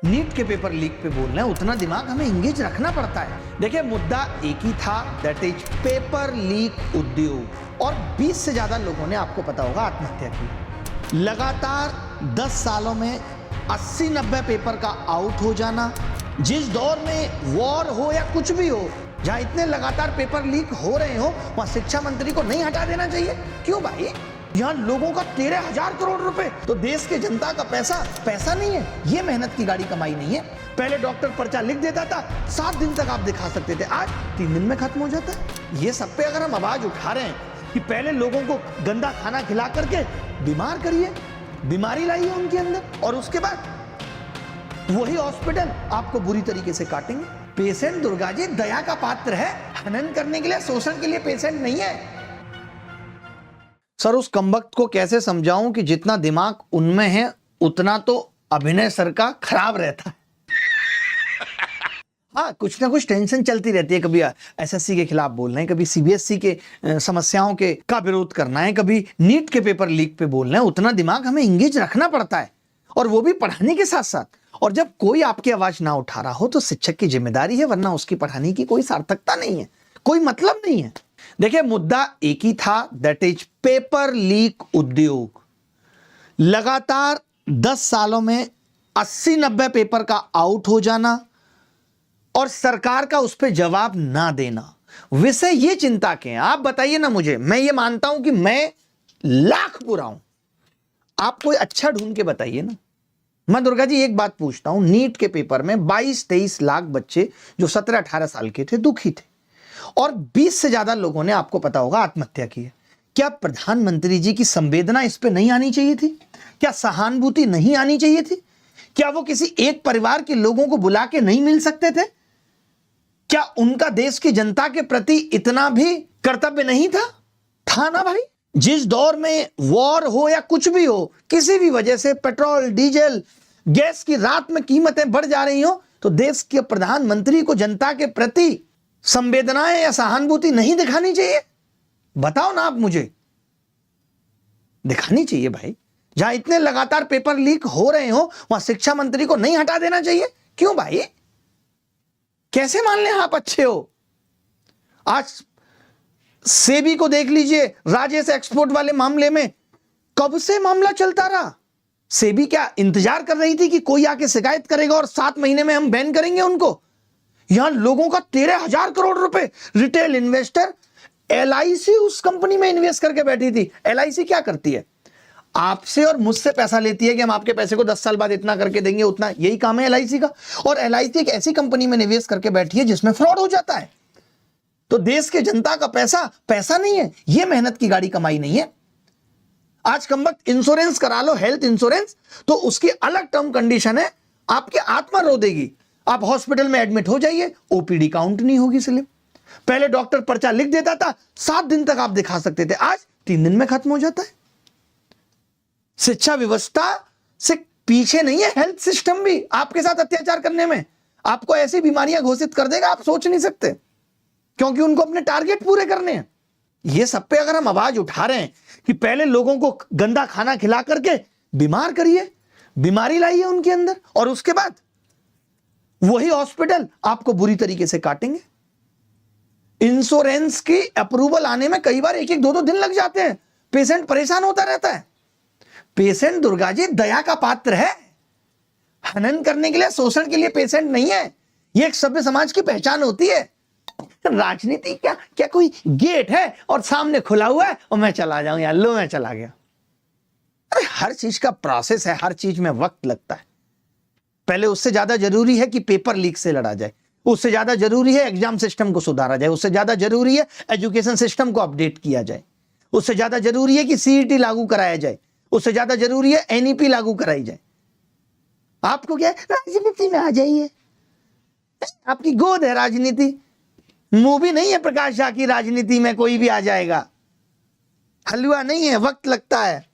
NEET के paper leak पे बोल रहे हैं, उतना दिमाग हमें इंगेज रखना पड़ता है। देखिए मुद्दा एक ही था, दैट इज पेपर लीक उद्योग, और 20 से ज्यादा लोगों ने, आपको पता होगा, आत्महत्या की। लगातार 10 सालों में 80-90 पेपर का आउट हो जाना। जिस दौर में वॉर हो या कुछ भी हो, जहां इतने लगातार पेपर लीक हो रहे हो, वहां शिक्षा मंत्री को नहीं हटा देना चाहिए? क्यों भाई? यहाँ लोगों का 13,000 करोड़ रुपए, तो देश के जनता का पैसा नहीं है। ये मेहनत की गाड़ी कमाई नहीं है। पहले डॉक्टर पर्चा लिख देता था, 7 दिन तक आप दिखा सकते थे, आज 3 दिन में खत्म हो जाता है। ये सब पे अगर हम आवाज उठा रहे हैं कि पहले लोगों को गंदा खाना खिला करके बीमार करिए, बीमारी लाइए उनके अंदर, और उसके बाद वही हॉस्पिटल आपको बुरी तरीके से काटेंगे। पेशेंट, दुर्गा जी, दया का पात्र है, हनन करने के लिए, शोषण के लिए पेशेंट नहीं है। सर, उस कमबख्त को कैसे समझाऊं कि जितना दिमाग उनमें है उतना तो अभिनय सर का खराब रहता है। हाँ, कुछ ना कुछ टेंशन चलती रहती है। कभी एसएससी के खिलाफ बोलना है, कभी सीबीएसई के समस्याओं के का विरोध करना है, कभी नीट के पेपर लीक पे बोलना है। उतना दिमाग हमें इंगेज रखना पड़ता है, और वो भी पढ़ाने के साथ साथ। और जब कोई आपकी आवाज ना उठा रहा हो तो शिक्षक की जिम्मेदारी है, वरना उसकी पढ़ाने की कोई सार्थकता नहीं है, कोई मतलब नहीं है। देखिए मुद्दा एक ही था, दैट इज पेपर लीक उद्योग। लगातार 10 सालों में 80-90 पेपर का आउट हो जाना और सरकार का उस पर जवाब ना देना, विषय ये चिंता के हैं। आप बताइए ना मुझे, मैं ये मानता हूं कि मैं लाख बुरा हूं, आप कोई अच्छा ढूंढ के बताइए ना। मैं दुर्गा जी एक बात पूछता हूं, नीट के पेपर में 22-23 लाख बच्चे जो 17-18 साल के थे दुखी थे, और 20 से ज्यादा लोगों ने, आपको पता होगा, आत्महत्या की है। क्या प्रधानमंत्री जी की संवेदना इस पे नहीं आनी चाहिए थी? क्या सहानुभूति नहीं आनी चाहिए थी? क्या वो किसी एक परिवार के लोगों को बुला के नहीं मिल सकते थे? क्या उनका देश की जनता के प्रति इतना भी कर्तव्य नहीं था? था ना भाई? जिस दौर में वॉर हो या कुछ भी हो, किसी भी वजह से पेट्रोल, डीजल, गैस की रात में कीमतें बढ़ जा रही हो, तो देश के प्रधानमंत्री को जनता के प्रति संवेदनाएं या सहानुभूति नहीं दिखानी चाहिए? बताओ ना आप मुझे। दिखानी चाहिए भाई। जहां इतने लगातार पेपर लीक हो रहे हो, वहां शिक्षा मंत्री को नहीं हटा देना चाहिए? क्यों भाई? कैसे मान लें आप अच्छे हो? आज सेबी को देख लीजिए, राजेश एक्सपोर्ट वाले मामले में कब से मामला चलता रहा। सेबी क्या इंतजार कर रही थी कि कोई आके शिकायत करेगा और 7 महीने में हम बैन करेंगे उनको? यहां लोगों का 13,000 करोड़ रुपए, रिटेल इन्वेस्टर, एलआईसी उस कंपनी में इन्वेस्ट करके बैठी थी। एलआईसी क्या करती है? आपसे और मुझसे पैसा लेती है कि हम आपके पैसे को 10 साल बाद इतना करके देंगे, उतना। यही काम है एलआईसी का। और एलआईसी एक ऐसी कंपनी में निवेश करके बैठी है जिसमें फ्रॉड हो जाता है। तो देश के जनता का पैसा नहीं है। यह मेहनत की गाड़ी कमाई नहीं है। आज कम वक्त इंश्योरेंस करा लो, हेल्थ इंश्योरेंस, तो उसकी अलग टर्म कंडीशन है, आपकी आत्मा रो देगी। आप हॉस्पिटल में एडमिट हो जाइए, ओपीडी काउंट नहीं होगी स्लिप। पहले डॉक्टर पर्चा लिख देता था, 7 दिन तक आप दिखा सकते थे, आज 3 दिन में खत्म हो जाता है। शिक्षा व्यवस्था से पीछे नहीं है हेल्थ सिस्टम भी आपके साथ अत्याचार करने में। आपको ऐसी बीमारियां घोषित कर देगा, आप सोच नहीं सकते, क्योंकि उनको अपने टारगेट पूरे करने हैं। ये सब पे अगर हम आवाज उठा रहे हैं कि पहले लोगों को गंदा खाना खिला करके बीमार करिए, बीमारी लाइए उनके अंदर, और उसके बाद वही हॉस्पिटल आपको बुरी तरीके से काटेंगे। इंश्योरेंस की अप्रूवल आने में कई बार 1-2 दिन लग जाते हैं। पेशेंट परेशान होता रहता है। पेशेंट, दुर्गा जी, दया का पात्र है, हनन करने के लिए, शोषण के लिए पेशेंट नहीं है। ये एक सभ्य समाज की पहचान होती है। राजनीति क्या कोई गेट है और सामने खुला हुआ है और मैं चला जाऊं, यार लो मैं चला गया? अरे हर चीज का प्रोसेस है, हर चीज में वक्त लगता है। पहले उससे ज्यादा जरूरी है कि पेपर लीक से लड़ा जाए, उससे ज्यादा जरूरी है एग्जाम सिस्टम को सुधारा जाए, उससे ज्यादा जरूरी है एजुकेशन सिस्टम को अपडेट किया जाए, उससे ज्यादा जरूरी है कि सीईटी लागू कराया जाए, उससे ज्यादा जरूरी है एनईपी लागू कराई जाए। आपको क्या है, राजनीति में आ जाइए, आपकी गोद है राजनीति। मूवी नहीं है प्रकाश झा की, राजनीति में कोई भी आ जाएगा। हलवा नहीं है, वक्त लगता है।